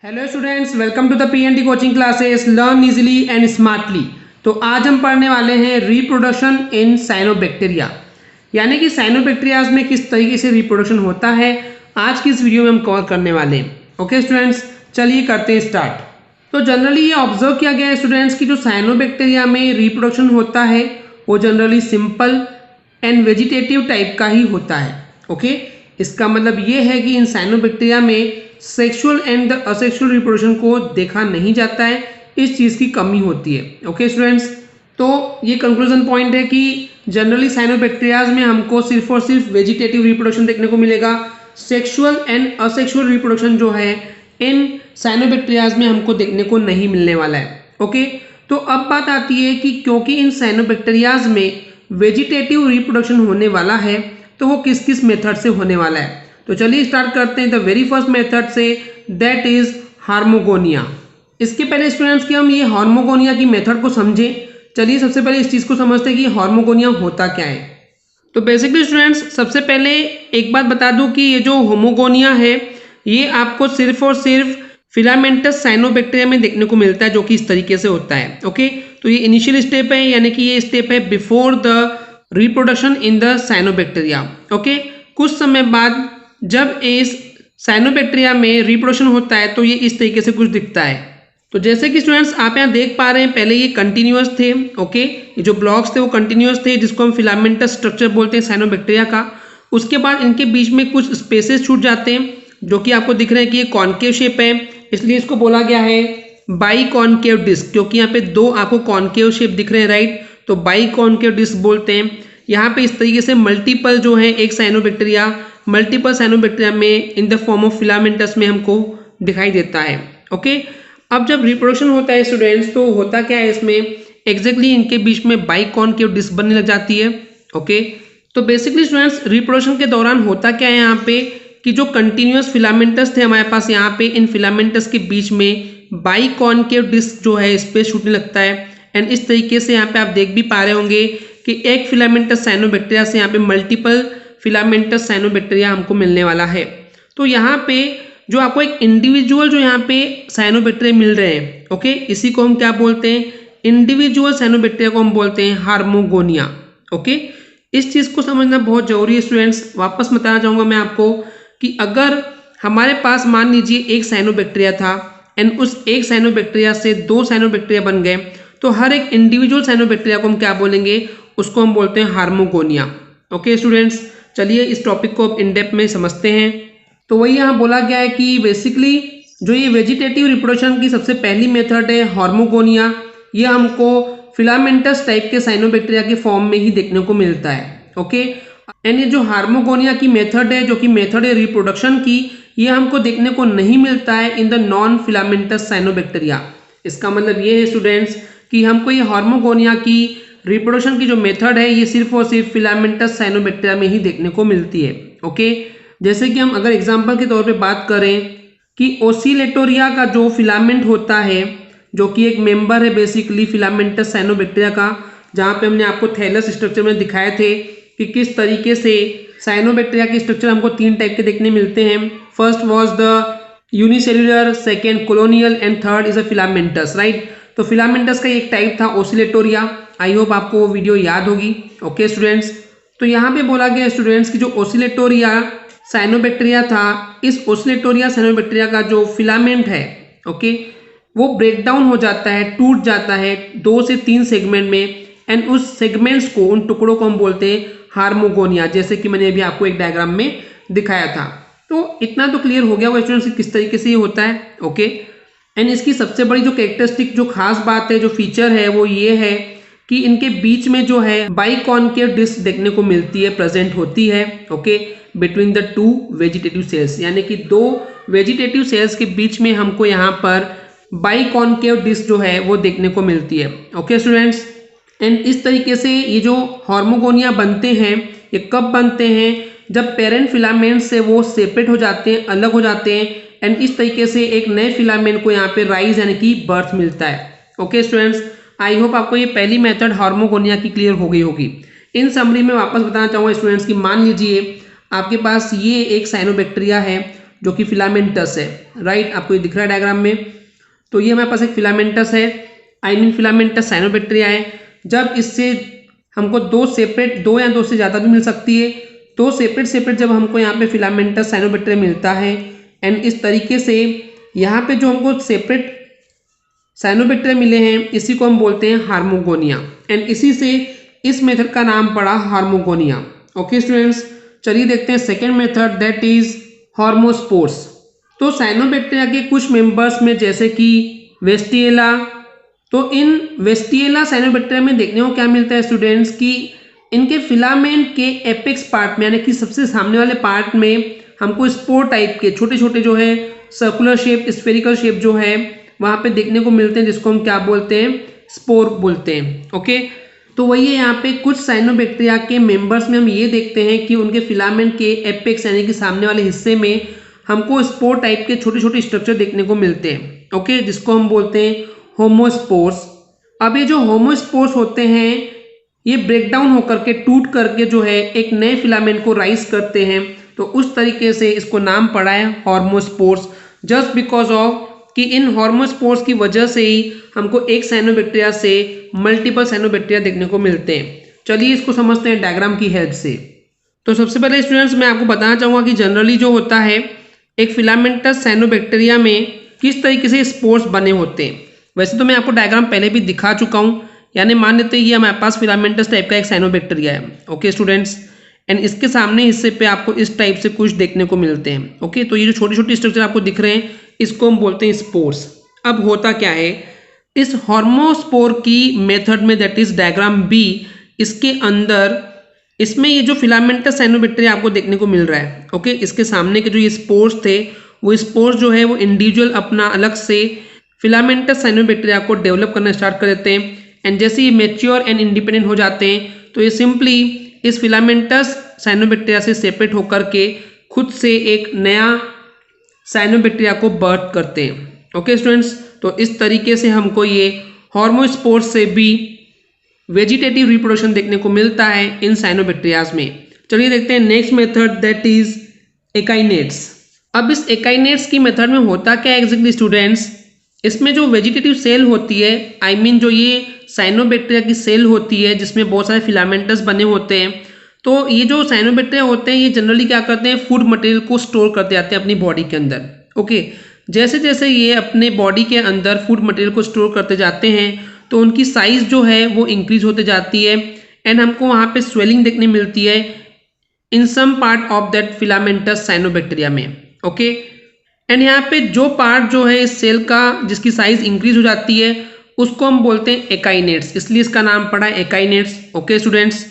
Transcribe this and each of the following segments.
Hello students, welcome to the PNT coaching classes learn easily and smartly. तो आज हम पढ़ने वाले हैं रिप्रोडक्शन इन साइनोबैक्टीरिया, यानी कि साइनोबैक्टीरियाज में किस तरीके से रिप्रोडक्शन होता है। आज की इस वीडियो में हम कवर करने वाले हैं। ओके स्टूडेंट्स, चलिए करते हैं स्टार्ट। तो जनरली ये ऑब्जर्व किया गया है स्टूडेंट्स की जो साइनोबैक्टीरिया में रिप्रोडक्शन होता है वो generally simple and vegetative type का ही होता है। ओके, इसका मतलब ये है कि इन साइनोबैक्टीरिया में सेक्सुअल एंड असेक्सुअल रिप्रोडक्शन को देखा नहीं जाता है, इस चीज़ की कमी होती है। ओके स्टूडेंट्स, तो ये कंक्लूजन पॉइंट है कि जनरली साइनोबैक्टीरियाज में हमको सिर्फ और सिर्फ वेजिटेटिव रिप्रोडक्शन देखने को मिलेगा। सेक्सुअल एंड असेक्सुअल रिप्रोडक्शन जो है इन साइनोबैक्टीरियाज में हमको देखने को नहीं मिलने वाला है। ओके, तो अब बात आती है कि क्योंकि इन साइनोबैक्टीरियाज में वेजिटेटिव रिप्रोडक्शन होने वाला है तो वो किस किस मेथड से होने वाला है। तो चलिए स्टार्ट करते हैं द वेरी फर्स्ट मेथड से, दैट इज हार्मोगोनिया। इसके पहले स्टूडेंट्स कि हम ये हार्मोगोनिया की मेथड को समझें, चलिए सबसे पहले इस चीज़ को समझते हैं कि हार्मोगोनिया होता क्या है। तो बेसिकली स्टूडेंट्स सबसे पहले एक बात बता दूं कि ये जो होमोगोनिया है ये आपको सिर्फ और सिर्फ फिलामेंटस साइनोबैक्टीरिया में देखने को मिलता है, जो कि इस तरीके से होता है। ओके, तो ये इनिशियल स्टेप है, यानी कि ये स्टेप है before the reproduction in the cyanobacteria. Okay, कुछ समय बाद जब इस साइनोबैक्टीरिया में रिप्रोडक्शन होता है तो ये इस तरीके से कुछ दिखता है। तो जैसे कि स्टूडेंट्स आप यहाँ देख पा रहे हैं, पहले ये कंटिन्यूअस थे। ओके, ये जो ब्लॉक्स थे वो कंटिन्यूअस थे, जिसको हम फिलामेंटस स्ट्रक्चर बोलते हैं साइनोबैक्टीरिया का। उसके बाद इनके बीच में कुछ स्पेसेस छूट जाते हैं, जो कि आपको दिख रहे हैं कि ये कॉन्केव शेप है, इसलिए इसको बोला गया है बाई कॉन्केव डिस्क, क्योंकि यहाँ पे दो आपको कॉन्केव शेप दिख रहे हैं, राइट। तो बाई कॉन्केव डिस्क बोलते हैं। यहाँ पे इस तरीके से मल्टीपल जो है एक साइनोबैक्टीरिया मल्टीपल साइनोबैक्टीरिया में in the form of filamentous में हमको दिखाई देता है। ओके, अब जब रिप्रोडक्शन होता है स्टूडेंट्स तो होता क्या है इसमें, एग्जैक्टली इनके बीच में बाइकॉन्केव डिस्क बनने लग जाती है। ओके, तो बेसिकली स्टूडेंट्स रिप्रोडक्शन के दौरान होता क्या है यहाँ पे कि जो कंटिन्यूअस फिलामेंटस थे हमारे पास यहाँ पे, इन फिलामेंटस के बीच में बाइकॉन्केव डिस्क जो है स्पेस छूटने लगता है। एंड इस तरीके से यहाँ पे आप देख भी पा रहे होंगे कि एक फिलामेंटस साइनोबैक्टीरिया से यहाँ पे मल्टीपल फिलामेंटस साइनोबैक्टीरिया हमको मिलने वाला है। तो यहाँ पे जो आपको एक इंडिविजुअल जो यहाँ पे साइनोबैक्टीरिया मिल रहे हैं, ओके, इसी को हम क्या बोलते हैं, इंडिविजुअल साइनोबैक्टीरिया को हम बोलते हैं हार्मोगोनिया। ओके, इस चीज़ को समझना बहुत जरूरी है स्टूडेंट्स। वापस बताना चाहूँगा मैं आपको कि अगर हमारे पास मान लीजिए एक साइनोबैक्टीरिया था एंड उस एक साइनोबैक्टीरिया से दो साइनोबैक्टीरिया बन गए, तो हर एक इंडिविजुअल साइनोबैक्टीरिया को हम क्या बोलेंगे, उसको हम बोलते हैं हार्मोगोनिया। ओके स्टूडेंट्स, चलिए इस टॉपिक को अब इन डेप्थ में समझते हैं। तो वही यहाँ बोला गया है कि बेसिकली जो ये वेजिटेटिव रिप्रोडक्शन की सबसे पहली मेथड है हार्मोगोनिया, ये हमको फिलामेंटस टाइप के साइनोबैक्टीरिया के फॉर्म में ही देखने को मिलता है। ओके, एंड ये जो हार्मोगोनिया की मेथड है, जो कि मेथड है रिप्रोडक्शन की, ये हमको देखने को नहीं मिलता है in the non filamentous cyanobacteria. इसका मतलब ये है स्टूडेंट्स कि हमको ये हार्मोगोनिया की रिप्रोडक्शन की जो मेथड है ये सिर्फ और सिर्फ फिलामेंटस साइनोबैक्टीरिया में ही देखने को मिलती है। ओके, जैसे कि हम अगर एग्जांपल के तौर पे बात करें कि ओसिलेटोरिया का जो फिलामेंट होता है, जो कि एक मेंबर है बेसिकली फिलामेंटस साइनोबैक्टीरिया का, जहाँ पे हमने आपको थैलस स्ट्रक्चर में दिखाए थे कि किस तरीके से साइनोबैक्टीरिया के स्ट्रक्चर हमको तीन टाइप के देखने मिलते हैं। First was the unicellular, second colonial and third is a filamentous, right. तो फिलामेंटस का एक टाइप था ओसिलेटोरिया। आई होप आपको वो वीडियो याद होगी। ओके स्टूडेंट्स, तो यहाँ पे बोला गया स्टूडेंट्स की जो ओसिलेटोरिया साइनोबैक्टीरिया था, इस ओसिलेटोरिया साइनोबैक्टीरिया का जो फिलामेंट है, ओके, वो ब्रेक डाउन हो जाता है, टूट जाता है 2 से 3 सेगमेंट में, एंड उस सेगमेंट्स को, उन टुकड़ों को हम बोलते हैं हार्मोगोनिया, जैसे कि मैंने अभी आपको एक डायग्राम में दिखाया था। तो इतना तो क्लियर हो गया वो स्टूडेंट्स किस तरीके से ये होता है। ओके, एंड इसकी सबसे बड़ी जो कैरेक्टरिस्टिक, जो खास बात है, जो फीचर है, वो ये है कि इनके बीच में जो है बाइकॉन्केव डिस्क देखने को मिलती है, प्रेजेंट होती है। Okay, between the two vegetative cells, यानी कि दो वेजिटेटिव सेल्स के बीच में हमको यहाँ पर बाइकॉन्केव डिस्क जो है वो देखने को मिलती है। ओके स्टूडेंट्स, एंड इस तरीके से ये जो हार्मोगोनिया बनते हैं, ये कब बनते हैं, जब पेरेंट फिलामेंट से वो सेपरेट हो जाते हैं, अलग हो जाते हैं, एंड इस तरीके से एक नए फिलामेंट को यहाँ पे राइज यानी कि बर्थ मिलता है। ओके स्टूडेंट्स, आई होप आपको ये पहली मेथड हार्मोगोनिया की क्लियर हो गई होगी। इन समरी में वापस बताना चाहूँगा स्टूडेंट्स की मान लीजिए आपके पास ये एक साइनोबैक्टीरिया है जो कि फिलामेंटस है, राइट। आपको ये दिख रहा है डायग्राम में। तो ये हमारे पास एक फिलामेंटस है, फिलामेंटस साइनोबैक्टीरिया है। जब इससे हमको दो या दो से ज़्यादा भी मिल सकती है, तो सेपरेट जब हमको यहाँ पे फिलामेंटस साइनोबैक्टीरिया मिलता है, एंड इस तरीके से यहाँ पे जो हमको सेपरेट साइनोबैक्टीरिया मिले हैं, इसी को हम बोलते हैं हार्मोगोनिया, एंड इसी से इस मेथड का नाम पड़ा हार्मोगोनिया। ओके स्टूडेंट्स, चलिए देखते हैं सेकेंड मेथड, दैट इज हार्मोस्पोर्स। तो साइनोबैक्टीरिया के कुछ मेंबर्स में जैसे कि वेस्टिएला, तो इन वेस्टिएला साइनोबैक्टीरिया में देखने को क्या मिलता है स्टूडेंट्स कि इनके फिलामेंट के एपेक्स पार्ट में, यानी कि सबसे सामने वाले पार्ट में हमको स्पोर टाइप के छोटे छोटे जो है सर्कुलर शेप, स्फेरिकल शेप जो है वहाँ पे देखने को मिलते हैं, जिसको हम क्या बोलते हैं, स्पोर बोलते हैं। ओके, तो वही है यहाँ पे कुछ साइनोबैक्टीरिया के मेंबर्स में हम ये देखते हैं कि उनके फिलामेंट के एपेक्स यानी कि सामने वाले हिस्से में हमको स्पोर टाइप के छोटे छोटे स्ट्रक्चर देखने को मिलते हैं। ओके, जिसको हम बोलते हैं होमोस्पोर्स। अब ये जो होमोस्पोर्स होते हैं ये ब्रेक डाउन होकर के, टूट करके जो है एक नए फिलामेंट को राइज करते हैं, तो उस तरीके से इसको नाम पड़ा है हार्मोस्पोर्स, जस्ट बिकॉज ऑफ कि इन हार्मोस्पोर्स की वजह से ही हमको एक साइनोबैक्टीरिया से मल्टीपल साइनोबैक्टीरिया देखने को मिलते हैं। चलिए इसको समझते हैं डायग्राम की हेल्प से। तो सबसे पहले स्टूडेंट्स मैं आपको बताना चाहूँगा कि जनरली जो होता है एक फिलामेंटस साइनोबैक्टीरिया में किस तरीके से स्पोर्स बने होते हैं। वैसे तो मैं आपको डायग्राम पहले भी दिखा चुका हूँ, यानी मान लेते हैं ये हमारे पास फिलामेंटस टाइप का एक साइनोबैक्टीरिया है। ओके स्टूडेंट्स, एंड इसके सामने हिस्से पे आपको इस टाइप से कुछ देखने को मिलते हैं। ओके, तो ये जो छोटे छोटे स्ट्रक्चर आपको दिख रहे हैं इसको हम बोलते हैं स्पोर्स। अब होता क्या है इस हार्मोस्पोर की मेथड में, दैट इज डायग्राम बी, इसके अंदर इसमें ये जो फिलामेंटस साइनोबैक्टीरिया आपको देखने को मिल रहा है। ओके, इसके सामने के जो ये स्पोर्स थे वो स्पोर्स जो है वो इंडिविजुअल अपना अलग से फिलामेंटस साइनोबैक्टीरिया को डेवलप करना स्टार्ट कर देते हैं, एंड जैसे ये मैच्योर एंड इंडिपेंडेंट हो जाते हैं तो ये सिंपली इस फिलामेंटस साइनोबैक्टीरिया से सेपरेट होकर के खुद से एक नया साइनोबैक्टीरिया को बर्थ करते हैं। ओके स्टूडेंट्स, तो इस तरीके से हमको ये हार्मोस्पोर्स से भी वेजिटेटिव रिप्रोडक्शन देखने को मिलता है इन साइनोबैक्टीरियाज में। चलिए देखते हैं नेक्स्ट मेथड, दैट इज एकाइनेट्स। अब इस एकाइनेट्स की मेथड में होता क्या है एग्जैक्टली स्टूडेंट्स, इसमें जो वेजिटेटिव सेल होती है, आई मीन जो ये साइनोबैक्टीरिया की सेल होती है जिसमें बहुत सारे फिलामेंटस बने होते हैं, तो ये जो साइनोबैक्टीरिया होते हैं ये जनरली क्या करते हैं, फूड मटेरियल को स्टोर करते जाते हैं अपनी बॉडी के अंदर। ओके, जैसे जैसे ये अपने बॉडी के अंदर फूड मटेरियल को स्टोर करते जाते हैं तो उनकी साइज जो है वो इंक्रीज होते जाती है, एंड हमको वहाँ पे स्वेलिंग देखने मिलती है in some part of that filamentous cyanobacteria में। ओके, एंड यहाँ पे जो पार्ट जो है इस सेल का जिसकी साइज इंक्रीज हो जाती है उसको हम बोलते हैं एकाइनेट्स, इसलिए इसका नाम पड़ा है एकाइनेट्स। ओके स्टूडेंट्स,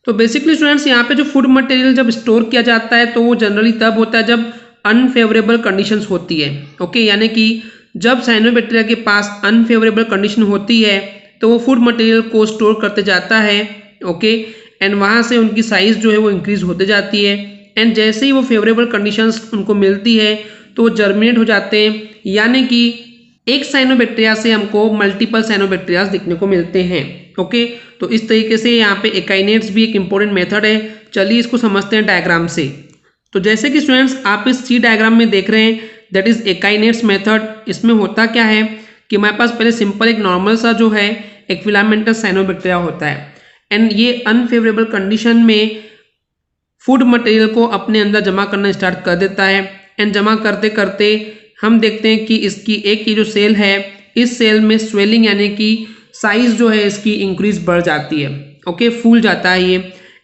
तो बेसिकली स्टूडेंट्स यहाँ पे जो फूड मटेरियल जब स्टोर किया जाता है तो वो जनरली तब होता है जब अनफेवरेबल कंडीशंस होती है। ओके, यानी कि जब साइनोबैक्टीरिया के पास अनफेवरेबल कंडीशन होती है तो वो फूड मटेरियल को स्टोर करते जाता है। ओके, एंड वहाँ से उनकी साइज जो है वो इंक्रीज होते जाती है, एंड जैसे ही वो फेवरेबल कंडीशंस उनको मिलती है तो वो जर्मिनेट हो जाते हैं, यानी कि एक साइनोबैक्टीरिया से हमको मल्टीपल साइनोबैक्टीरियाज देखने को मिलते हैं। ओके, तो इस तरीके से यहाँ पे एकाइनेट्स भी एक इंपॉर्टेंट मेथड है। चलिए इसको समझते हैं डायग्राम से। तो जैसे कि स्टूडेंट्स आप इस सी डायग्राम में देख रहे हैं, दैट इज एकाइनेट्स मेथड। इसमें होता क्या है कि हमारे पास पहले सिंपल एक नॉर्मल सा जो है एक फिलामेंटस साइनोबैक्टीरिया होता है, एंड ये अनफेवरेबल कंडीशन में फूड मटेरियल को अपने अंदर जमा करना स्टार्ट कर देता है, एंड जमा करते करते हम देखते हैं कि इसकी एक ये जो सेल है इस सेल में स्वेलिंग यानी कि साइज जो है इसकी इंक्रीज बढ़ जाती है। ओके, फूल जाता है ये,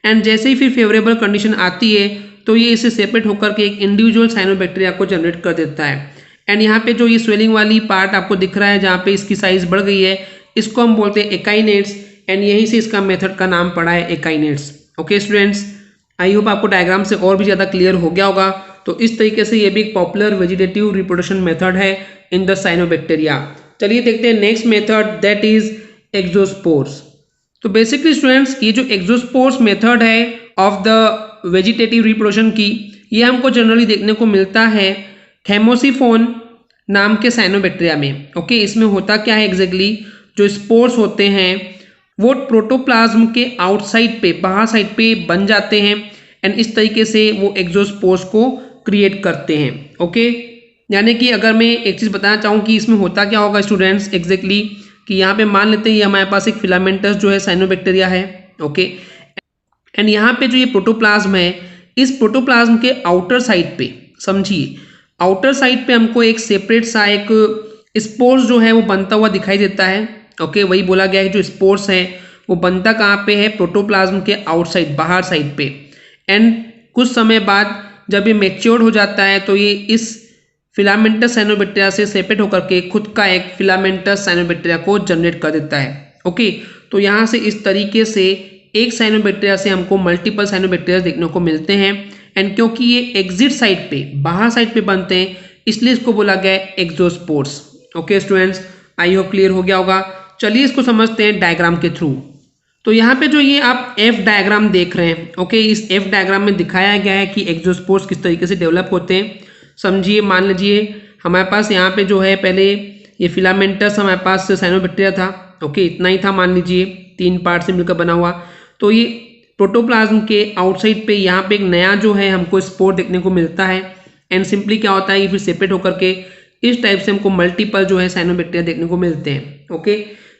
एंड जैसे ही फिर फेवरेबल कंडीशन आती है तो ये इसे सेपरेट होकर के एक इंडिविजुअल साइनोबैक्टीरिया को जनरेट कर देता है, एंड यहाँ पे जो ये स्वेलिंग वाली पार्ट आपको दिख रहा है जहाँ पे इसकी साइज बढ़ गई है इसको हम बोलते हैं एकाइनेट्स, एंड यहीं से इसका मेथड का नाम पड़ा है एकाइनेट्स। ओके स्टूडेंट्स, आई होप आपको डायग्राम से और भी ज़्यादा क्लियर हो गया होगा। तो इस तरीके से ये भी एक पॉपुलर वेजिटेटिव रिप्रोडक्शन मेथड है इन द साइनोबैक्टीरिया। चलिए देखते हैं नेक्स्ट मेथड, दैट इज एक्सोस्पोर्स। तो बेसिकली स्टूडेंट्स ये जो एक्सोस्पोर्स मेथड है ऑफ द वेजिटेटिव रिप्रोडक्शन की, ये हमको जनरली देखने को मिलता है थैमोसिफोन नाम के साइनोबैक्टीरिया में। ओके, इसमें होता क्या है एग्जैक्टली, जो स्पोर्स होते हैं वो प्रोटोप्लाज्म के आउटसाइड पे, बाहर साइड पे बन जाते हैं, एंड इस तरीके से वो एक्सोस्पोर्स को क्रिएट करते हैं। ओके, यानी कि अगर मैं एक चीज़ बताना चाहूँ कि इसमें होता क्या होगा स्टूडेंट्स एग्जैक्टली, कि यहाँ पे मान लेते हैं ये हमारे पास एक फिलामेंटस जो है साइनोबैक्टीरिया है। ओके, एंड यहाँ पे जो ये प्रोटोप्लाज्म है, इस प्रोटोप्लाज्म के आउटर साइड पे, समझिए आउटर साइड पे हमको एक सेपरेट सा एक स्पोर्स जो है वो बनता हुआ दिखाई देता है। ओके, वही बोला गया है जो स्पोर्स है वो बनता कहाँ पे है, प्रोटोप्लाज्म के आउटसाइड, बाहर साइड पे। एंड कुछ समय बाद जब ये मैच्योर्ड हो जाता है तो ये इस फिलामेंटस साइनोबैक्टीरिया से सेपरेट होकर के खुद का एक फिलामेंटस साइनोबैक्टीरिया को जनरेट कर देता है। ओके, तो यहाँ से इस तरीके से एक साइनोबैक्टीरिया से हमको मल्टीपल साइनोबैक्टीरिया देखने को मिलते हैं। एंड क्योंकि ये एग्जिट साइड पे, बाहर साइड पे बनते हैं, इसलिए इसको बोला गया है exospores. Okay students, I hope clear हो गया होगा। चलिए इसको समझते हैं डायग्राम के थ्रू। तो यहाँ पे जो ये आप एफ डायग्राम देख रहे हैं, ओके, इस एफ डायग्राम में दिखाया गया है कि एक्सोस्पोर्स किस तरीके से डेवलप होते हैं। समझिए, मान लीजिए हमारे पास यहाँ पे जो है पहले ये फिलामेंटस हमारे पास साइनोबैक्टीरिया था। ओके, इतना ही था, मान लीजिए 3 पार्ट से मिलकर बना हुआ। तो ये प्रोटोप्लाज्म के आउटसाइड पे यहाँ पे एक नया जो है हमको स्पोर देखने को मिलता है। एंड सिंपली क्या होता है, ये फिर सेपरेट होकर के इस टाइप से हमको मल्टीपल जो है साइनोबैक्टीरिया देखने को मिलते हैं। ओके,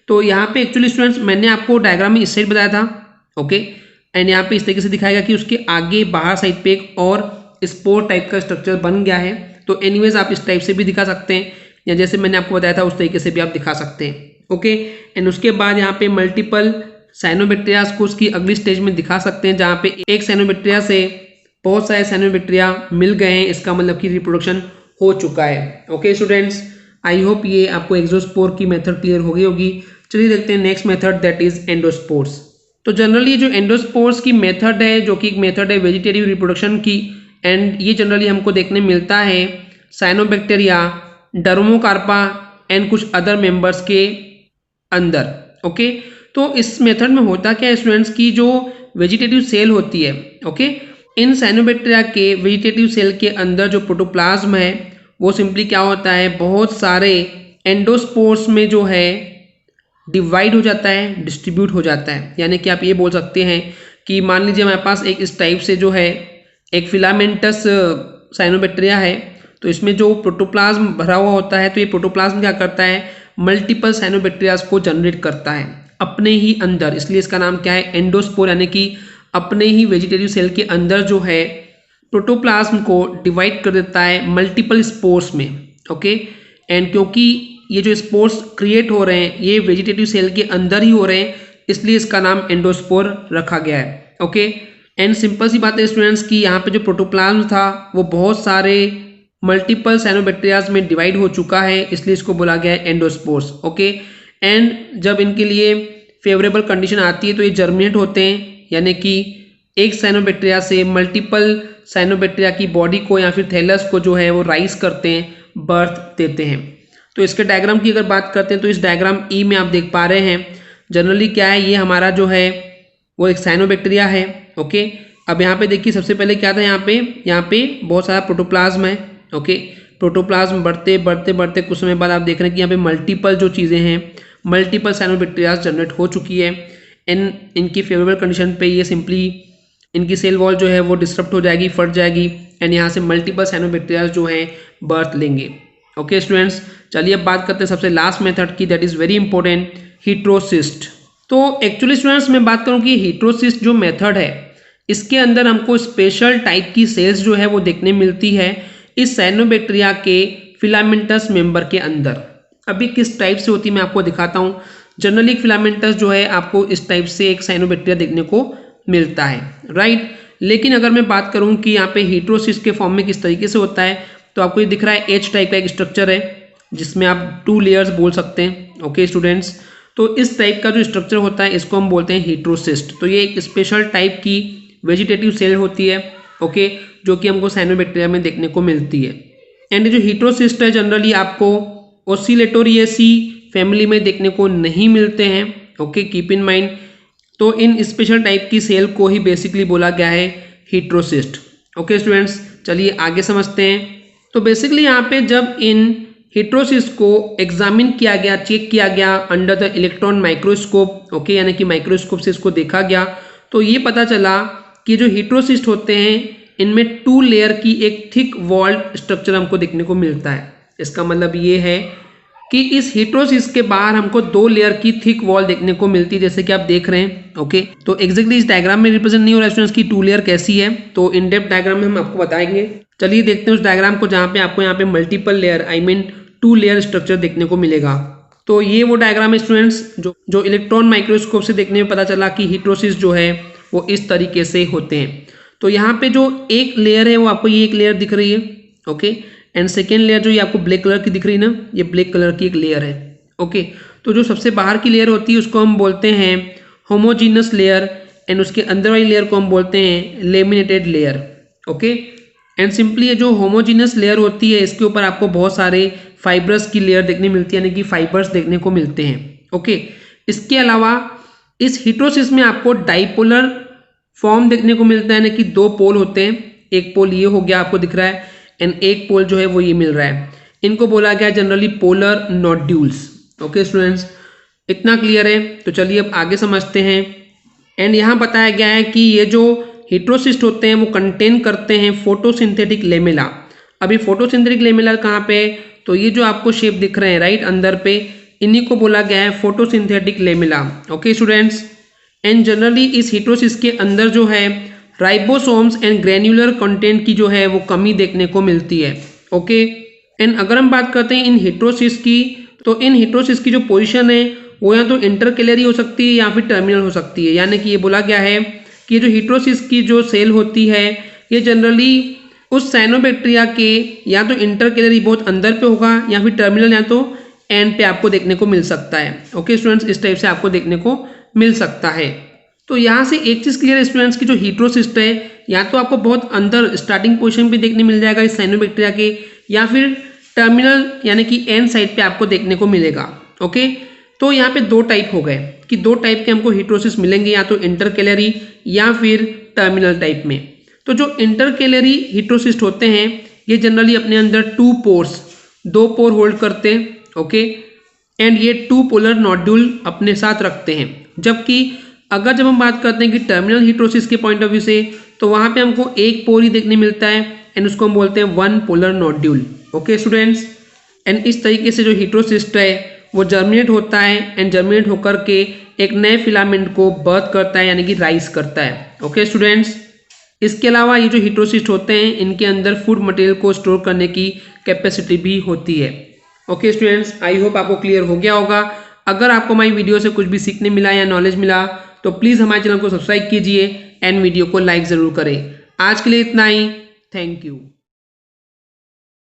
तो यहाँ पे एक्चुअली स्टूडेंट्स मैंने आपको डायग्राम में इस साइड बताया था। ओके, एंड यहाँ पे इस तरीके से दिखाएगा कि उसके आगे बाहर साइड पे एक और स्पोर टाइप का स्ट्रक्चर बन गया है। तो एनीवेज आप इस टाइप से भी दिखा सकते हैं, या जैसे मैंने आपको बताया था उस तरीके से भी आप दिखा सकते हैं। ओके, एंड उसके बाद यहाँ पे मल्टीपल साइनोबैक्टीरियाज को उसकी अगली स्टेज में दिखा सकते हैं, जहाँ पे एक साइनोबैक्टीरिया से बहुत सारे साइनोबैक्टीरिया मिल गए हैं, इसका मतलब कि रिप्रोडक्शन हो चुका है। ओके स्टूडेंट्स, आई होप ये आपको एक्सोस्पोर की मेथड क्लियर हो गई होगी। चलिए देखते हैं next method, that is endospores. तो जनरली जो एंडोस्पोर्स की मेथड है, जो कि एक मेथड है वेजिटेटिव रिप्रोडक्शन की, एंड ये जनरली हमको देखने मिलता है साइनोबैक्टीरिया, डर्मोकार्पा एंड कुछ अदर मेंबर्स के अंदर। ओके, तो इस मेथड में होता क्या है स्टूडेंट्स की जो वेजिटेटिव सेल होती है, ओके, इन साइनोबैक्टीरिया के वेजिटेटिव सेल के अंदर जो प्रोटोप्लाज्म है वो सिंपली क्या होता है, बहुत सारे एंडोस्पोर्स में जो है डिवाइड हो जाता है, डिस्ट्रीब्यूट हो जाता है। यानी कि आप ये बोल सकते हैं कि मान लीजिए हमारे पास एक इस टाइप से जो है एक फिलामेंटस साइनोबैक्टीरिया है, तो इसमें जो प्रोटोप्लाज्म भरा हुआ होता है, तो ये प्रोटोप्लाज्म क्या करता है, मल्टीपल साइनोबैक्टीरियाज को जनरेट करता है अपने ही अंदर। इसलिए इसका नाम क्या है, एंडोस्पोर, यानी कि अपने ही वेजिटेटिव सेल के अंदर जो है प्रोटोप्लाज्म को डिवाइड कर देता है मल्टीपल स्पोर्स में। ओके, एंड क्योंकि ये जो स्पोर्स क्रिएट हो रहे हैं ये वेजिटेटिव सेल के अंदर ही हो रहे हैं, इसलिए इसका नाम एंडोस्पोर रखा गया है। ओके, एंड सिंपल सी बात है स्टूडेंट्स की यहाँ पे जो प्रोटोप्लाज्म था वो बहुत सारे मल्टीपल साइनोबैक्टीरियाज में डिवाइड हो चुका है, इसलिए इसको बोला गया है एंडोस्पोर्स। ओके, एंड जब इनके लिए फेवरेबल कंडीशन आती है तो ये जर्मिनेट होते हैं, यानी कि एक साइनोबैक्टीरिया से मल्टीपल साइनोबैक्टीरिया की बॉडी को या फिर थैलस को जो है वो राइज करते हैं, बर्थ देते हैं। तो इसके डायग्राम की अगर बात करते हैं तो इस डायग्राम ई में आप देख पा रहे हैं जनरली क्या है, ये हमारा जो है वो एक साइनोबैक्टीरिया है। ओके, अब यहाँ पे देखिए सबसे पहले क्या था, यहाँ पे बहुत सारा प्रोटोप्लाज्म है। ओके, प्रोटोप्लाज्म बढ़ते बढ़ते बढ़ते कुछ समय बाद आप देख रहे हैं कि यहाँ पे मल्टीपल जो चीज़ें हैं, मल्टीपल साइनोबैक्टीरिया जनरेट हो चुकी है। इनकी फेवरेबल कंडीशन पे ये सिंपली इनकी सेल वॉल जो है वो डिस्टर्ब हो जाएगी, फट जाएगी, एंड यहाँ से मल्टीपल साइनोबैक्टीरिया जो हैं बर्थ लेंगे। ओके स्टूडेंट्स, चलिए अब बात करते हैं सबसे लास्ट मेथड की, दैट इज़ वेरी इंपॉर्टेंट, हीट्रोसिस्ट। तो एक्चुअली स्टूडेंट्स मैं बात करूँ कि हीट्रोसिस्ट जो मेथड है इसके अंदर हमको स्पेशल टाइप की सेल्स जो है वो देखने मिलती है इस साइनोबैक्टीरिया के फिलामेंटस मेंबर के अंदर। अभी किस टाइप से होती है मैं आपको दिखाता हूँ। जनरली फिलामेंटस जो है आपको इस टाइप से एक साइनोबैक्टीरिया देखने को मिलता है, राइट। लेकिन अगर मैं बात करूँ कि यहाँ पे हीट्रोसिस्ट के फॉर्म में किस तरीके से होता है, तो आपको ये दिख रहा है एच टाइप का एक स्ट्रक्चर है जिसमें आप 2 लेयर्स बोल सकते हैं। ओके स्टूडेंट्स, तो इस टाइप का जो स्ट्रक्चर होता है इसको हम बोलते हैं हीट्रोसिस्ट। तो ये एक स्पेशल टाइप की वेजिटेटिव सेल होती है, ओके, जो कि हमको साइनोबैक्टीरिया में देखने को मिलती है। एंड जो हीट्रोसिस्ट है जनरली आपको ओसिलेटोरिएसी फैमिली में देखने को नहीं मिलते हैं। Okay, keep in mind. तो इन स्पेशल टाइप की सेल को ही बेसिकली बोला गया है हीट्रोसिस्ट। ओके स्टूडेंट्स, चलिए आगे समझते हैं। तो बेसिकली यहाँ पे जब इन हीट्रोसिस्ट को एग्जामिन किया गया, चेक किया गया under the electron microscope, okay, यानी कि माइक्रोस्कोप से इसको देखा गया, तो ये पता चला कि जो हीट्रोसिस्ट होते हैं इनमें 2 लेयर की एक थिक वॉल्ड स्ट्रक्चर हमको देखने को मिलता है। इसका मतलब ये है कि इस हेटेरोसिस के बाहर हमको 2 लेयर की थिक वॉल देखने को मिलती है, जैसे कि आप देख रहे हैं। ओके, तो एग्जैक्टली इस डायग्राम में रिप्रेजेंट नहीं हो रहा है स्टूडेंट्स की 2 लेयर कैसी है, तो इन डेप्थ डायग्राम में हम आपको बताएंगे। चलिए देखते हैं उस डायग्राम को जहाँ पे आपको यहाँ पे multiple layer I mean 2 layer structure देखने को मिलेगा। तो ये वो डायग्राम है स्टूडेंट्स जो इलेक्ट्रॉन माइक्रोस्कोप से देखने में पता चला कि हेटेरोसिस जो है वो इस तरीके से होते हैं। तो यहाँ पे जो एक लेयर है वो आपको ये एक लेयर दिख रही है। ओके, एंड सेकेंड लेयर जो ये आपको ब्लैक कलर की दिख रही है ना, ये ब्लैक कलर की एक लेयर है। ओके, तो जो सबसे बाहर की लेयर होती है उसको हम बोलते हैं होमोजीनस लेयर, एंड उसके अंदर वाली लेयर को हम बोलते हैं laminated layer. Okay, and simply ये जो होमोजीनस लेयर होती है इसके ऊपर आपको बहुत सारे फाइबर्स की लेयर देखने मिलती है, यानी कि फाइबर्स देखने को मिलते हैं। ओके, इसके अलावा इस हेटेरोसिस में आपको डाइपोलर फॉर्म देखने को मिलता है, यानी कि 2 पोल होते हैं। एक पोल ये हो गया आपको दिख रहा है, एंड एक पोल जो है वो ये मिल रहा है। इनको बोला गया generally polar nodules. Okay students, इतना क्लियर है। तो चलिए अब आगे समझते हैं। एंड यहाँ बताया गया है कि ये जो हेटेरोसिस्ट होते हैं वो कंटेन करते हैं फोटोसिंथेटिक लेमेला। अभी फोटोसिंथेटिक लेमेला कहाँ पे, तो ये जो आपको शेप दिख रहे हैं राइट अंदर पे, इन्हीं को बोला गया है photosynthetic lamella. Okay students, and generally इस हेटेरोसिस के अंदर जो है राइबोसोम्स एंड ग्रेन्युलर कंटेंट की जो है वो कमी देखने को मिलती है। ओके, एंड अगर हम बात करते हैं इन हेटेरोसिस की, तो इन हेटेरोसिस की जो पोजीशन है वो या तो इंटरकेलरी हो सकती है या फिर टर्मिनल हो सकती है। यानी कि ये बोला गया है कि ये जो हेटेरोसिस की जो सेल होती है ये जनरली उस साइनोबैक्टीरिया के या तो इंटरकेलरी बहुत अंदर पे होगा या फिर टर्मिनल या तो एंड पे आपको देखने को मिल सकता है। ओके स्टूडेंट्स, इस टाइप से आपको देखने को मिल सकता है। तो यहाँ से एक चीज़ क्लियर है स्टूडेंट्स की जो हेटेरोसिस्ट है या तो आपको बहुत अंदर स्टार्टिंग पोजीशन पे देखने मिल जाएगा इस साइनोबैक्टीरिया के, या फिर टर्मिनल यानी कि एंड साइड पे आपको देखने को मिलेगा। ओके, तो यहाँ पे 2 टाइप हो गए कि 2 टाइप के हमको हेटेरोसिस मिलेंगे, या तो इंटरकेलरी या फिर टर्मिनल टाइप में। तो जो इंटरकेलरी हेटेरोसिस्ट होते हैं ये जनरली अपने अंदर 2 पोर होल्ड करते हैं। ओके, एंड ये 2 पोलर नोड्यूल अपने साथ रखते हैं। जबकि अगर जब हम बात करते हैं कि टर्मिनल हेटेरोसिस के पॉइंट ऑफ व्यू से, तो वहाँ पे हमको एक पोर ही देखने मिलता है, एंड उसको हम बोलते हैं 1 polar nodule. Okay students, and इस तरीके से जो हेटेरोसिस्ट है वो जर्मिनेट होता है, एंड जर्मिनेट होकर के एक नए फिलामेंट को बर्थ करता है यानी कि राइज करता है। ओके स्टूडेंट्स, इसके अलावा ये जो हेटेरोसिस्ट होते हैं इनके अंदर फूड मटेरियल को स्टोर करने की कैपेसिटी भी होती है। ओके स्टूडेंट्स, आई होप आपको क्लियर हो गया होगा। अगर आपको हमारी वीडियो से कुछ भी सीखने मिला या नॉलेज मिला तो प्लीज़ हमारे चैनल को सब्सक्राइब कीजिए एंड वीडियो को लाइक ज़रूर करें। आज के लिए इतना ही, थैंक यू।